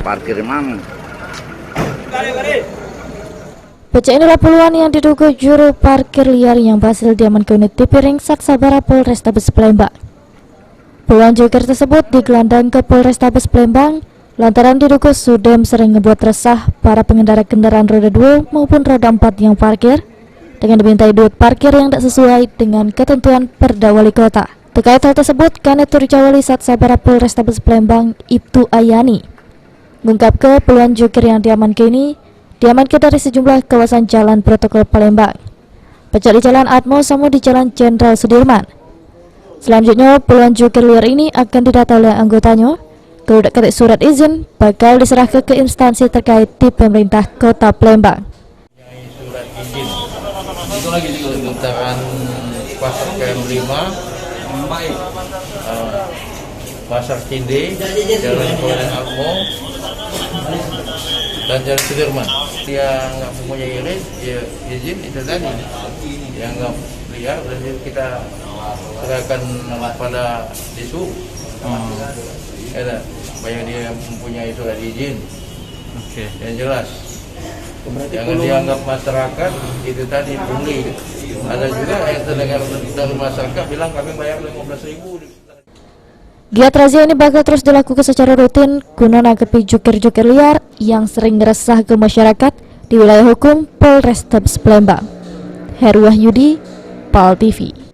parkir mang. Baca inilah puluhan yang diduga juru parkir liar yang berhasil diamankan unit Tipiring Satsabara Polrestabes Palembang. Puluhan joker tersebut digelandang ke Polrestabes Palembang lantaran diduga sudah sering membuat resah para pengendara kendaraan roda 2 maupun roda 4 yang parkir dengan dimintai duit parkir yang tidak sesuai dengan ketentuan Perda Wali Kota. Terkait hal tersebut, Kanit Turjawali Satsabara Polrestabes Palembang Ibtu Ayani mengungkap ke puluhan joker yang diamankan ini diamankan dari sejumlah kawasan jalan protokol Palembang, pecah di Jalan Atmo sama di Jalan Jenderal Sudirman. Selanjutnya, puluhan joker liar ini akan didata oleh anggotanya. Kalau tidak ketik surat izin, bakal diserahkan ke instansi terkait di pemerintah Kota Palembang. Surat izin itu lagi di sekitaran Pasar KM5, Pasar Cinde, Jalan Kolen Atmo, dan Jalan Sudirman. Yang nggak mempunyai izin itu tadi, yang nggak liar, berarti kita serahkan pada disu. Banyak dia mempunyai surat izin. Yang jelas. Jangan dianggap masyarakat itu tadi pungli. Ada juga yang terdengar dari masyarakat bilang kami bayar 15.000. Giat razia ini bakal terus dilakukan secara rutin guna menanggapi joker-joker liar yang sering resah ke masyarakat di wilayah hukum Polrestabes Palembang. Heru Wahyudi, PAL TV.